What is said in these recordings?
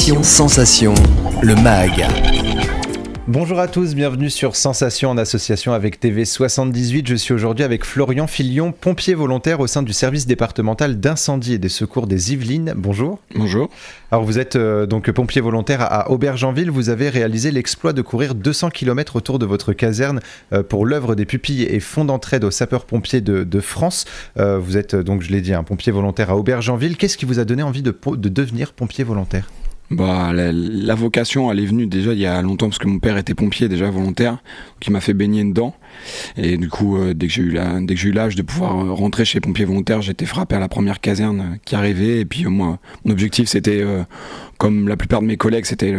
Sensation, le MAG. Bonjour à tous, bienvenue sur Sensation en association avec TV78. Je suis aujourd'hui avec Florian Filion, pompier volontaire au sein du service départemental d'incendie et des secours des Yvelines. Bonjour. Bonjour. Alors vous êtes donc pompier volontaire à Aubergenville. Vous avez réalisé l'exploit de courir 200 km autour de votre caserne pour l'œuvre des pupilles et fonds d'entraide aux sapeurs-pompiers de France. Vous êtes donc, je l'ai dit, un pompier volontaire à Aubergenville. Qu'est-ce qui vous a donné envie de devenir pompier volontaire ? La vocation, elle est venue déjà il y a longtemps parce que mon père était pompier déjà volontaire, qui m'a fait baigner dedans. Et du coup, dès que j'ai eu l'âge de pouvoir rentrer chez pompier volontaire, j'ai été frappé à la première caserne qui arrivait. Et puis moi, mon objectif, c'était, comme la plupart de mes collègues, c'était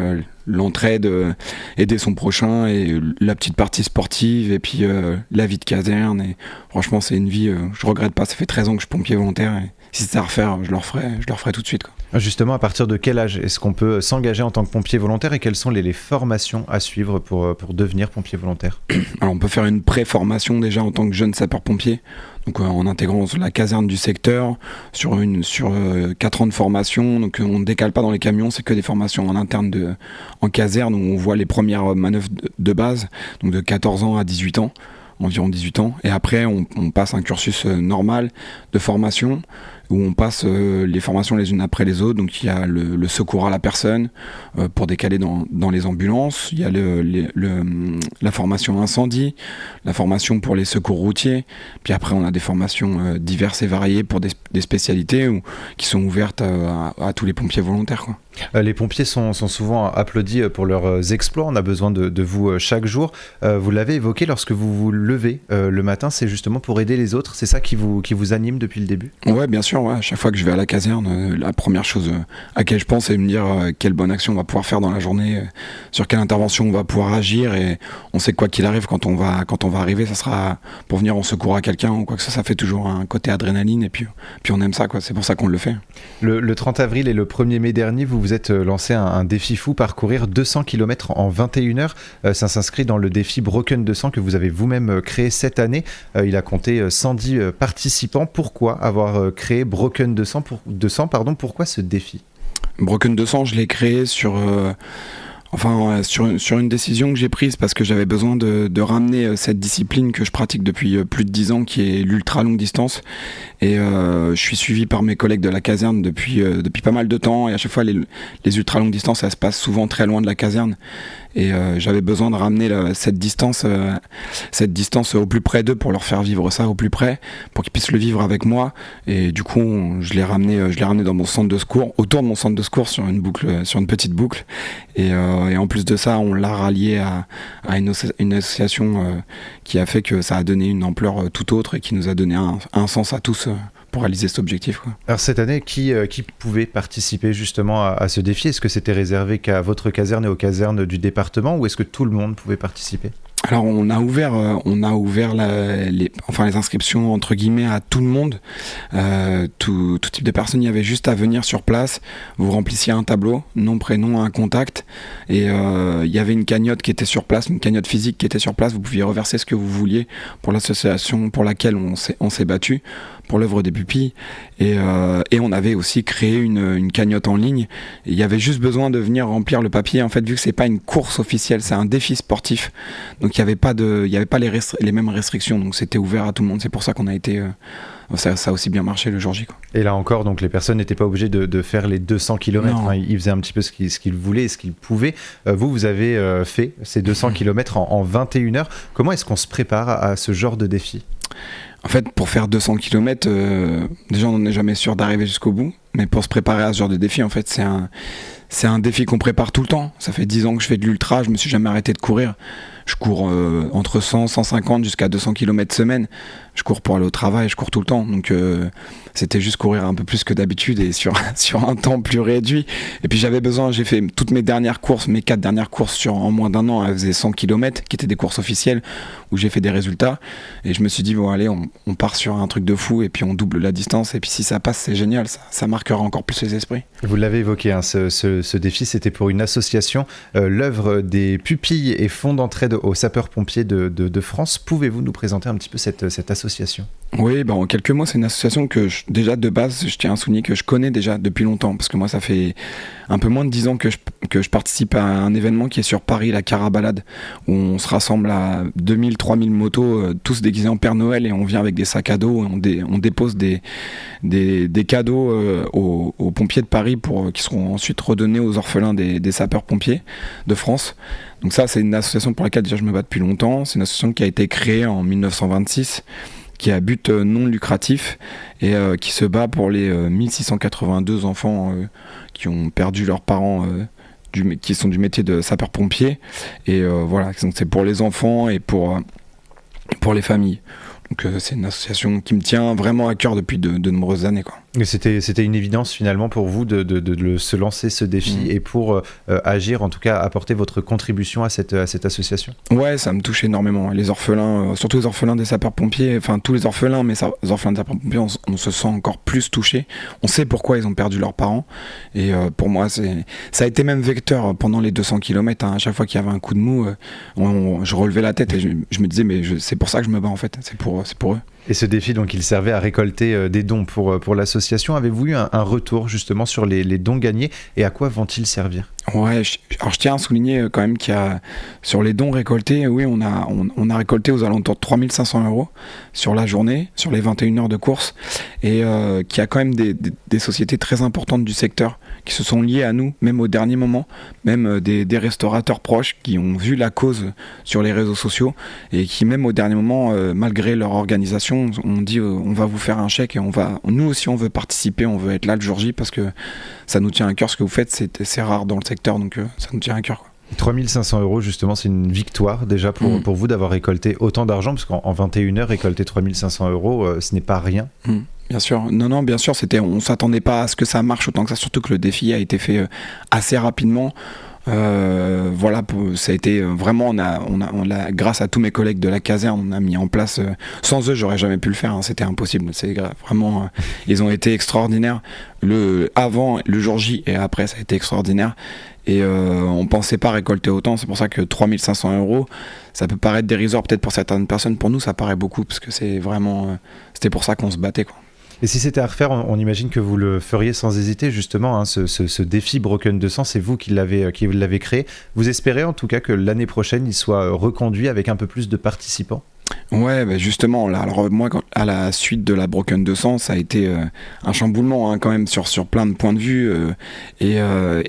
l'entraide, aider son prochain et la petite partie sportive et puis la vie de caserne. Et franchement, c'est une vie, je regrette pas. Ça fait 13 ans que je suis pompier volontaire. Et si c'était à refaire, je le referais tout de suite, quoi. Justement, à partir de quel âge est-ce qu'on peut s'engager en tant que pompier volontaire et quelles sont les formations à suivre pour devenir pompier volontaire ? Alors on peut faire une pré-formation déjà en tant que jeune sapeur-pompier, donc en intégrant la caserne du secteur sur 4 ans de formation. Donc on ne décale pas dans les camions, c'est que des formations en interne en caserne où on voit les premières manœuvres de base, donc de 14 ans à 18 ans. Environ 18 ans, et après on passe un cursus normal de formation où on passe les formations les unes après les autres. Donc il y a le secours à la personne pour décaler dans les ambulances, il y a la formation incendie, la formation pour les secours routiers, puis après on a des formations diverses et variées pour des spécialités qui sont ouvertes à tous les pompiers volontaires, quoi. Les pompiers sont souvent applaudis pour leurs exploits. On a besoin de vous chaque jour. Vous l'avez évoqué, lorsque vous vous levez le matin, c'est justement pour aider les autres. C'est ça qui vous anime depuis le début ? Ouais, bien sûr. Ouais. À chaque fois que je vais à la caserne, la première chose à laquelle je pense, c'est de me dire quelle bonne action on va pouvoir faire dans la journée, sur quelle intervention on va pouvoir agir. Et on sait que quoi qu'il arrive, quand on va arriver, ça sera pour venir en secours à quelqu'un ou quoi que ça fait toujours un côté adrénaline. Et puis on aime ça, quoi. C'est pour ça qu'on le fait. Le 30 avril et le 1er mai dernier, vous êtes lancé un défi fou, parcourir 200 km en 21 heures. Ça s'inscrit dans le défi Broken 200 que vous avez vous-même créé cette année. Il a compté 110 participants. Pourquoi avoir créé Broken 200 pourquoi ce défi ? Broken 200, je l'ai créé sur une décision que j'ai prise parce que j'avais besoin de ramener cette discipline que je pratique depuis plus de 10 ans, qui est l'ultra longue distance. Et je suis suivi par mes collègues de la caserne depuis pas mal de temps. Et à chaque fois, les ultra longues distances, ça se passe souvent très loin de la caserne. Et j'avais besoin de ramener cette distance au plus près d'eux pour leur faire vivre ça au plus près, pour qu'ils puissent le vivre avec moi. Et du coup, je l'ai ramené dans mon centre de secours, autour de mon centre de secours, sur une petite boucle. Et en plus de ça, on l'a rallié à une association qui a fait que ça a donné une ampleur tout autre et qui nous a donné un sens à tous pour réaliser cet objectif, quoi. Alors cette année, qui pouvait participer justement à ce défi ? Est-ce que c'était réservé qu'à votre caserne et aux casernes du département, ou est-ce que tout le monde pouvait participer ? Alors on a ouvert les inscriptions entre guillemets à tout le monde, tout type de personnes. Il y avait juste à venir sur place, vous remplissiez un tableau, nom, prénom, un contact, et il y avait une cagnotte qui était sur place, une cagnotte physique qui était sur place. Vous pouviez reverser ce que vous vouliez pour l'association pour laquelle on s'est battu, pour l'œuvre des pupilles, et on avait aussi créé une cagnotte en ligne. Et il y avait juste besoin de venir remplir le papier. En fait, vu que c'est pas une course officielle, c'est un défi sportif, donc il y avait pas les mêmes restrictions, donc c'était ouvert à tout le monde. C'est pour ça qu'on a été ça a aussi bien marché le jour J, quoi. Et là encore, donc les personnes n'étaient pas obligées de faire les 200 km, hein, ils faisaient un petit peu ce qu'ils voulaient et ce qu'ils pouvaient. Vous avez fait ces 200 km en 21 heures. Comment est-ce qu'on se prépare à ce genre de défi ? En fait, pour faire 200 km, déjà on n'est jamais sûr d'arriver jusqu'au bout, mais pour se préparer à ce genre de défi, en fait, c'est un défi qu'on prépare tout le temps. Ça fait 10 ans que je fais de l'ultra, je me suis jamais arrêté de courir. Je cours entre 100, 150 jusqu'à 200 km semaine. Je cours pour aller au travail, je cours tout le temps. Donc c'était juste courir un peu plus que d'habitude et sur un temps plus réduit. Et puis j'ai fait toutes mes dernières courses, mes 4 dernières courses en moins d'un an, elles faisaient 100 km, qui étaient des courses officielles, où j'ai fait des résultats. Et je me suis dit, bon allez, on part sur un truc de fou et puis on double la distance. Et puis si ça passe, c'est génial, ça marquera encore plus les esprits. Vous l'avez évoqué, hein, ce défi, c'était pour une association, l'œuvre des pupilles et fonds d'entraide aux sapeurs-pompiers de France. Pouvez-vous nous présenter un petit peu cette association ? Oui, en quelques mots, c'est une association que je déjà de base, je tiens à souligner que je connais déjà depuis longtemps, parce que moi ça fait un peu moins de 10 ans que je participe à un événement qui est sur Paris, la Carabalade, où on se rassemble à 2000-3000 motos, tous déguisés en Père Noël, et on vient avec des sacs à dos, et on dépose des cadeaux aux pompiers de Paris qui seront ensuite redonnés aux orphelins des sapeurs-pompiers de France. Donc ça, c'est une association pour laquelle déjà je me bats depuis longtemps. C'est une association qui a été créée en 1926, qui a à but non lucratif et qui se bat pour les 1682 enfants qui ont perdu leurs parents, qui sont du métier de sapeur-pompier. Et voilà, donc c'est pour les enfants et pour les familles. Donc c'est une association qui me tient vraiment à cœur depuis de nombreuses années, quoi. Et c'était une évidence finalement pour vous de se lancer ce défi et pour agir, en tout cas apporter votre contribution à cette association. Ouais, ça me touche énormément. Les orphelins, surtout les orphelins des sapeurs-pompiers, enfin tous les orphelins, mais les orphelins des sapeurs-pompiers, on se sent encore plus touchés. On sait pourquoi ils ont perdu leurs parents. Et pour moi, ça a été même vecteur pendant les 200 km. À chaque fois qu'il y avait un coup de mou, je relevais la tête et je me disais, mais c'est pour ça que je me bats en fait, c'est pour eux. Et ce défi, donc, il servait à récolter des dons pour l'association. Avez-vous eu un retour justement sur les dons gagnés et à quoi vont-ils servir ? Ouais, alors je tiens à souligner quand même qu'il y a, sur les dons récoltés, oui, on a récolté aux alentours de 3500 € sur la journée, sur les 21 heures de course, et qu'il y a quand même des sociétés très importantes du secteur qui se sont liées à nous, même au dernier moment, même des restaurateurs proches qui ont vu la cause sur les réseaux sociaux et qui même au dernier moment, malgré leur organisation, ont dit on va vous faire un chèque et nous aussi on veut participer, on veut être là le jour J parce que ça nous tient à cœur, ce que vous faites, c'est rare dans le secteur, donc ça nous tient à cœur, quoi. 3500 €, justement, c'est une victoire déjà pour vous d'avoir récolté autant d'argent, parce qu'en 21 heures, récolter 3500 €, ce n'est pas rien. Bien sûr, non, bien sûr, on s'attendait pas à ce que ça marche autant que ça, surtout que le défi a été fait assez rapidement. Voilà, ça a été vraiment, grâce à tous mes collègues de la caserne, on a mis en place. Sans eux, j'aurais jamais pu le faire, hein, c'était impossible. C'est vraiment, ils ont été extraordinaires. Avant, le jour J et après, ça a été extraordinaire. Et on pensait pas récolter autant. C'est pour ça que 3500 €, ça peut paraître dérisoire peut-être pour certaines personnes. Pour nous, ça paraît beaucoup parce que c'est vraiment, c'était pour ça qu'on se battait, quoi. Et si c'était à refaire, on imagine que vous le feriez sans hésiter, justement, hein, ce défi Broken 200, c'est vous qui l'avez créé. Vous espérez en tout cas que l'année prochaine, il soit reconduit avec un peu plus de participants ? Ouais, bah justement, là, alors moi, à la suite de la Broken 200, ça a été un chamboulement, hein, quand même sur plein de points de vue, et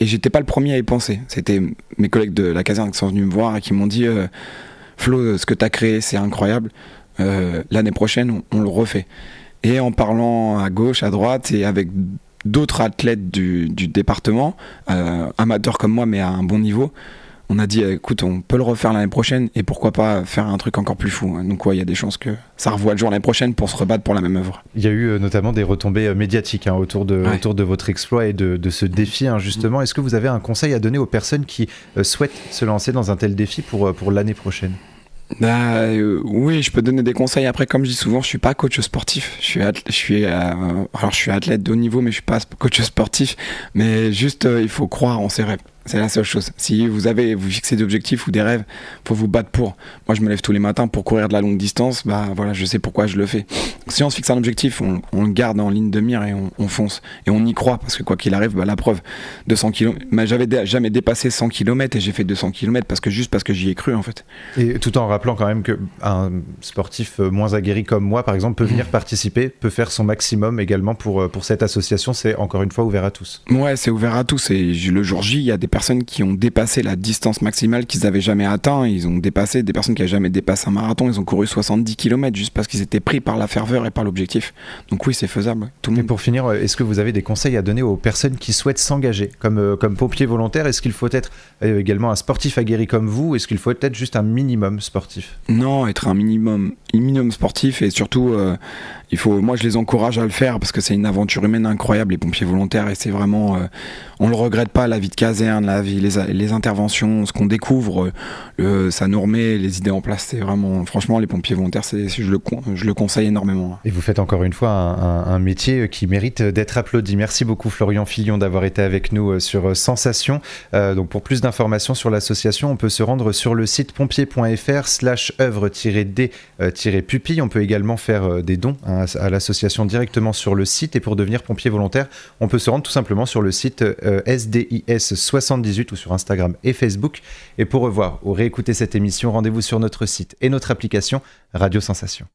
j'étais pas le premier à y penser. C'était mes collègues de la caserne qui sont venus me voir et qui m'ont dit Flo, ce que t'as créé, c'est incroyable, l'année prochaine, on le refait. Et en parlant à gauche, à droite, et avec d'autres athlètes du département, amateurs comme moi, mais à un bon niveau, on a dit, écoute, on peut le refaire l'année prochaine, et pourquoi pas faire un truc encore plus fou. Donc ouais, il y a des chances que ça revoie le jour l'année prochaine pour se rebattre pour la même œuvre. Il y a eu notamment des retombées médiatiques, hein, autour de votre exploit et de ce défi, hein, justement. Est-ce que vous avez un conseil à donner aux personnes qui souhaitent se lancer dans un tel défi pour l'année prochaine ? Oui, je peux donner des conseils. Après, comme je dis souvent, je suis pas coach sportif. Alors je suis athlète de haut niveau, mais je suis pas coach sportif. Mais juste, il faut croire en ses rêves. C'est la seule chose. Si vous fixez des objectifs ou des rêves, faut vous battre pour. Moi, je me lève tous les matins pour courir de la longue distance. Bah voilà, je sais pourquoi je le fais. Si on se fixe un objectif, on le garde en ligne de mire et on fonce. Et on y croit, parce que quoi qu'il arrive, la preuve, 200 km. Mais j'avais jamais dépassé 100 km et j'ai fait 200 km parce que j'y ai cru, en fait. Et tout en rappelant quand même qu'un sportif moins aguerri comme moi, par exemple, peut venir participer, peut faire son maximum également pour cette association. C'est encore une fois ouvert à tous. Ouais, c'est ouvert à tous. Et le jour J, il y a des personnes qui ont dépassé la distance maximale qu'ils n'avaient jamais atteint. Ils ont dépassé des personnes qui n'avaient jamais dépassé un marathon. Ils ont couru 70 km juste parce qu'ils étaient pris par la ferveur et par l'objectif. Donc oui, c'est faisable. Tout le monde. Et pour finir, est-ce que vous avez des conseils à donner aux personnes qui souhaitent s'engager comme pompier volontaire ? Est-ce qu'il faut être également un sportif aguerri comme vous ? Est-ce qu'il faut être juste un minimum sportif ? Non, être un minimum sportif, et surtout moi je les encourage à le faire parce que c'est une aventure humaine incroyable, les pompiers volontaires, et c'est vraiment on le regrette pas, la vie de caserne, la vie, les interventions, ce qu'on découvre, ça nous remet les idées en place. C'est vraiment, franchement, les pompiers volontaires, je le conseille énormément. Et vous faites encore une fois un métier qui mérite d'être applaudi. Merci beaucoup Florian Fillon d'avoir été avec nous sur Sensation. Donc pour plus d'informations sur l'association, on peut se rendre sur le site pompier.fr/œuvre-d-200. SDIS-Pupille. On peut également faire des dons à l'association directement sur le site. Et pour devenir pompier volontaire, on peut se rendre tout simplement sur le site SDIS78 ou sur Instagram et Facebook. Et pour revoir ou réécouter cette émission, rendez-vous sur notre site et notre application Radio Sensation.